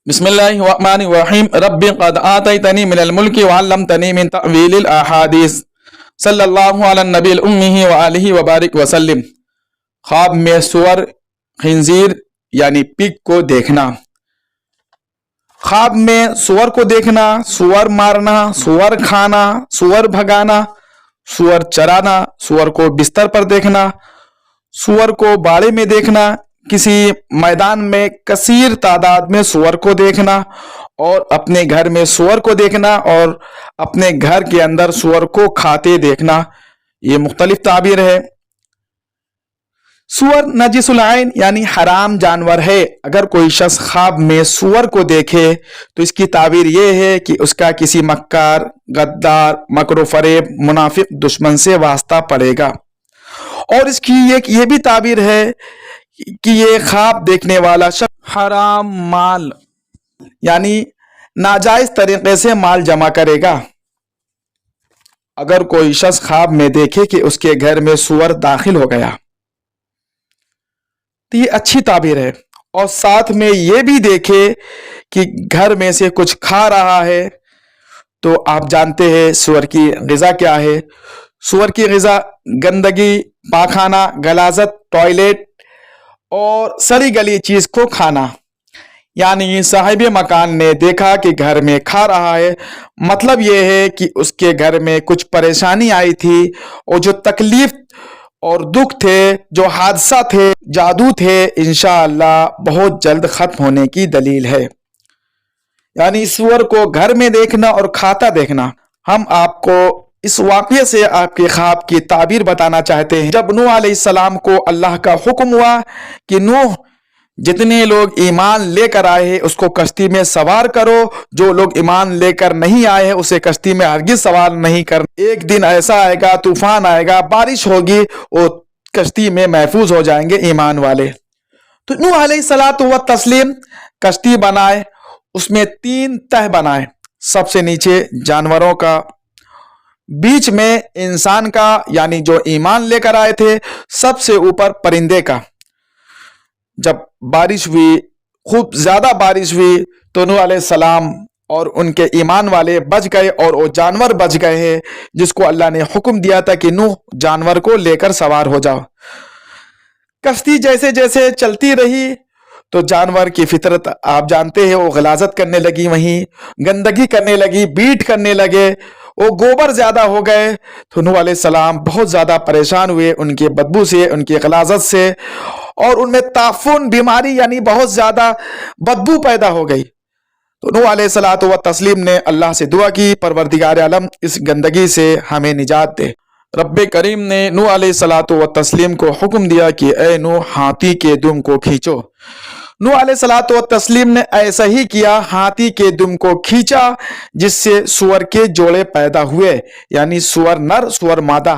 بسم اللہ الرحمن الرحیم رب قد آتیتنی من الملک وعلمتنی من تأویل الاحادیث صلی اللہ علی النبی الأمی وآلہ وبارک وسلم۔ خواب میں سور، خنزیر یعنی پگ کو دیکھنا۔ خواب میں سور کو دیکھنا، سور مارنا، سور کھانا، سور بھگانا، سور چرانا، سور کو بستر پر دیکھنا، سور کو باڑے میں دیکھنا، کسی میدان میں کثیر تعداد میں سور کو دیکھنا، اور اپنے گھر میں سور کو دیکھنا، اور اپنے گھر کے اندر سور کو کھاتے دیکھنا۔ یہ مختلف تعبیر ہے۔ سور نجس العین یعنی حرام جانور ہے۔ اگر کوئی شخص خواب میں سور کو دیکھے تو اس کی تعبیر یہ ہے کہ اس کا کسی مکار، غدار، مکر و فریب، منافق دشمن سے واسطہ پڑے گا۔ اور اس کی یہ بھی تعبیر ہے کہ یہ خواب دیکھنے والا شخص حرام مال یعنی ناجائز طریقے سے مال جمع کرے گا۔ اگر کوئی شخص خواب میں دیکھے کہ اس کے گھر میں سور داخل ہو گیا تو یہ اچھی تعبیر ہے، اور ساتھ میں یہ بھی دیکھے کہ گھر میں سے کچھ کھا رہا ہے، تو آپ جانتے ہیں سور کی غذا کیا ہے۔ سور کی غذا گندگی، پاخانہ، غلاظت، ٹوائلٹ اور سڑی گلی چیز کو کھانا۔ یعنی صاحب مکان نے دیکھا کہ گھر میں کھا رہا ہے، مطلب یہ ہے کہ اس کے گھر میں کچھ پریشانی آئی تھی، اور جو تکلیف اور دکھ تھے، جو حادثہ تھے، جادو تھے، انشاءاللہ بہت جلد ختم ہونے کی دلیل ہے۔ یعنی سور کو گھر میں دیکھنا اور کھاتا دیکھنا۔ ہم آپ کو اس واقعے سے آپ کے خواب کی تعبیر بتانا چاہتے ہیں۔ جب نوح علیہ السلام کو اللہ کا حکم ہوا کہ نوح جتنے لوگ ایمان لے کر آئے ہیں اس کو کشتی میں سوار کرو، جو لوگ ایمان لے کر نہیں آئے ہیں اسے کشتی میں ہرگز سوار نہیں کرنا، ایک دن ایسا آئے گا، طوفان آئے گا، بارش ہوگی، اور کشتی میں محفوظ ہو جائیں گے ایمان والے۔ تو نوح علیہ الصلوۃ والتسلیم کشتی بنائے، اس میں 3 تہ بنائے، سب سے نیچے جانوروں کا، بیچ میں انسان کا یعنی جو ایمان لے کر آئے تھے، سب سے اوپر پرندے کا۔ جب بارش ہوئی، خوب زیادہ بارش ہوئی، تو نوح علیہ السلام اور ان کے ایمان والے بچ گئے، اور وہ جانور بچ گئے ہیں جس کو اللہ نے حکم دیا تھا کہ نوح جانور کو لے کر سوار ہو جاؤ۔ کشتی جیسے جیسے چلتی رہی تو جانور کی فطرت آپ جانتے ہیں، وہ غلاظت کرنے لگی، وہیں گندگی کرنے لگی، بیٹ کرنے لگے، وہ گوبر زیادہ ہو گئے۔ تو نوح علیہ السلام بہت زیادہ پریشان ہوئے ان کی بدبو سے، ان کی غلاظت سے، اور ان میں تعفن بیماری یعنی بہت زیادہ بدبو پیدا ہو گئی۔ تو نوح علیہ الصلوۃ والتسلیم نے اللہ سے دعا کی، پروردگار عالم اس گندگی سے ہمیں نجات دے۔ رب کریم نے نوح علیہ الصلوۃ والتسلیم کو حکم دیا کہ اے نوح ہاتھی کے دم کو کھینچو۔ نوح علیہ الصلوۃ والتسلیم نے ایسا ہی کیا، ہاتھی کے دم کو کھینچا، جس سے سور کے جوڑے پیدا ہوئے، یعنی سور نر سور مادہ۔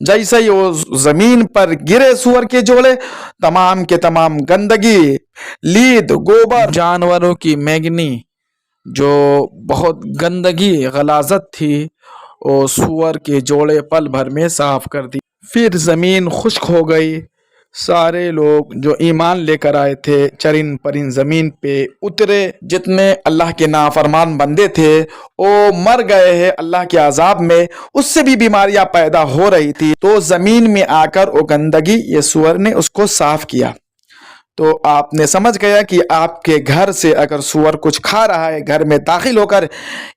جیسے ہی وہ زمین پر گرے سور کے جوڑے، تمام کے تمام گندگی، لید، گوبر، جانوروں کی میگنی، جو بہت گندگی غلاظت تھی، وہ سور کے جوڑے پل بھر میں صاف کر دی۔ پھر زمین خشک ہو گئی، سارے لوگ جو ایمان لے کر آئے تھے چرند پرند زمین پہ اترے، جتنے اللہ کے نافرمان بندے تھے وہ مر گئے ہیں اللہ کے عذاب میں، اس سے بھی بیماریاں پیدا ہو رہی تھی۔ تو زمین میں آ کر وہ گندگی یہ سور نے اس کو صاف کیا۔ تو آپ نے سمجھ گیا کہ آپ کے گھر سے اگر سور کچھ کھا رہا ہے گھر میں داخل ہو کر،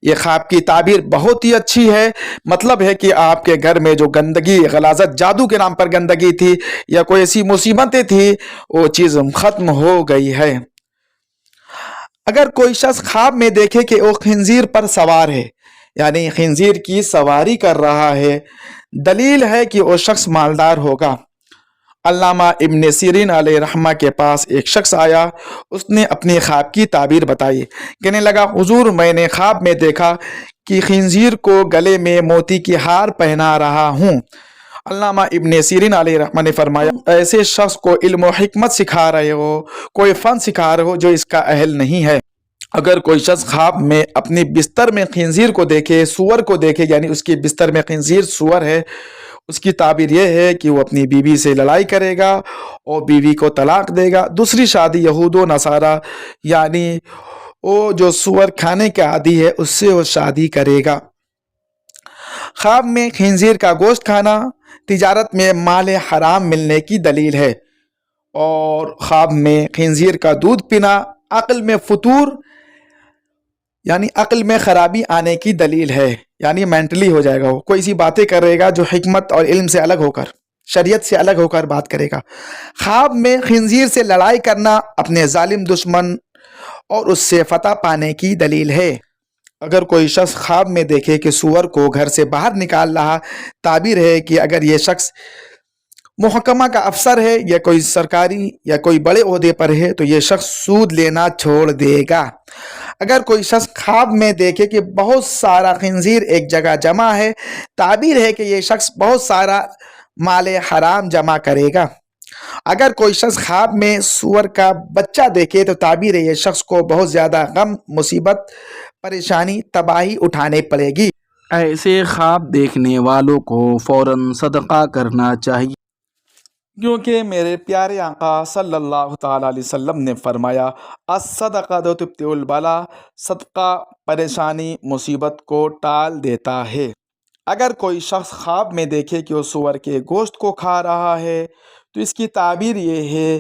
یہ خواب کی تعبیر بہت ہی اچھی ہے۔ مطلب ہے کہ آپ کے گھر میں جو گندگی، غلاظت، جادو کے نام پر گندگی تھی یا کوئی ایسی مصیبتیں تھی، وہ چیز ختم ہو گئی ہے۔ اگر کوئی شخص خواب میں دیکھے کہ وہ خنزیر پر سوار ہے، یعنی خنزیر کی سواری کر رہا ہے، دلیل ہے کہ وہ شخص مالدار ہوگا۔ علامہ ابن سیرین علیہ رحمہ کے پاس ایک شخص آیا، اس نے اپنی خواب کی تعبیر بتائی، کہنے لگا حضور میں نے خواب میں دیکھا کہ خنزیر کو گلے میں موتی کی ہار پہنا رہا ہوں۔ علامہ ابن سیرین علیہ رحمہ نے فرمایا ایسے شخص کو علم و حکمت سکھا رہے ہو، کوئی فن سکھا رہے ہو جو اس کا اہل نہیں ہے۔ اگر کوئی شخص خواب میں اپنی بستر میں خنزیر کو دیکھے، سور کو دیکھے، یعنی اس کی بستر میں خنزیر سور ہے، اس کی تعبیر یہ ہے کہ وہ اپنی بیوی سے لڑائی کرے گا اور بیوی کو طلاق دے گا، دوسری شادی یہود و نصارہ یعنی وہ جو سور کھانے کا عادی ہے اس سے وہ شادی کرے گا۔ خواب میں خنزیر کا گوشت کھانا تجارت میں مال حرام ملنے کی دلیل ہے، اور خواب میں خنزیر کا دودھ پینا عقل میں فطور یعنی عقل میں خرابی آنے کی دلیل ہے، یعنی مینٹلی ہو جائے گا، وہ کوئی سی باتیں کرے گا جو حکمت اور علم سے الگ ہو کر، شریعت سے الگ ہو کر بات کرے گا۔ خواب میں خنزیر سے لڑائی کرنا اپنے ظالم دشمن اور اس سے فتح پانے کی دلیل ہے۔ اگر کوئی شخص خواب میں دیکھے کہ سور کو گھر سے باہر نکال رہا، تعبیر ہے کہ اگر یہ شخص محکمہ کا افسر ہے یا کوئی سرکاری یا کوئی بڑے عہدے پر ہے تو یہ شخص سود لینا چھوڑ دے گا۔ اگر کوئی شخص خواب میں دیکھے کہ بہت سارا خنزیر ایک جگہ جمع ہے، تعبیر ہے کہ یہ شخص بہت سارا مال حرام جمع کرے گا۔ اگر کوئی شخص خواب میں سور کا بچہ دیکھے تو تعبیر ہے یہ شخص کو بہت زیادہ غم، مصیبت، پریشانی، تباہی اٹھانے پڑے گی۔ ایسے خواب دیکھنے والوں کو فوراً صدقہ کرنا چاہیے، کیونکہ میرے پیارے آقا صلی اللہ تعالیٰ علیہ وسلم نے فرمایا، الصدقۃ تبطئ البلا، صدقہ پریشانی، مصیبت کو ٹال دیتا ہے۔ اگر کوئی شخص خواب میں دیکھے کہ وہ سور کے گوشت کو کھا رہا ہے تو اس کی تعبیر یہ ہے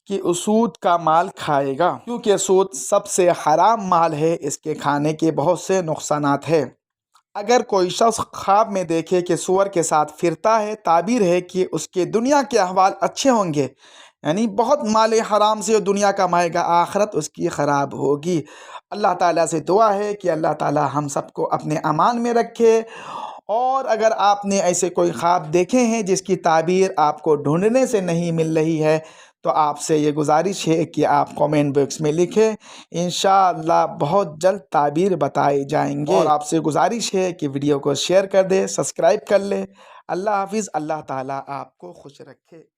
کہ وہ سود کا مال کھائے گا، کیونکہ سود سب سے حرام مال ہے، اس کے کھانے کے بہت سے نقصانات ہیں۔ اگر کوئی شخص خواب میں دیکھے کہ سور کے ساتھ پھرتا ہے، تعبیر ہے کہ اس کے دنیا کے احوال اچھے ہوں گے، یعنی بہت مال حرام سے دنیا کمائے گا، آخرت اس کی خراب ہوگی۔ اللہ تعالیٰ سے دعا ہے کہ اللہ تعالیٰ ہم سب کو اپنے امان میں رکھے۔ اور اگر آپ نے ایسے کوئی خواب دیکھے ہیں جس کی تعبیر آپ کو ڈھونڈنے سے نہیں مل رہی ہے تو آپ سے یہ گزارش ہے کہ آپ کامنٹ باکس میں لکھیں، انشاءاللہ بہت جلد تعبیر بتائے جائیں گے۔ اور آپ سے گزارش ہے کہ ویڈیو کو شیئر کر دے، سبسکرائب کر لے۔ اللہ حافظ، اللہ تعالیٰ آپ کو خوش رکھے۔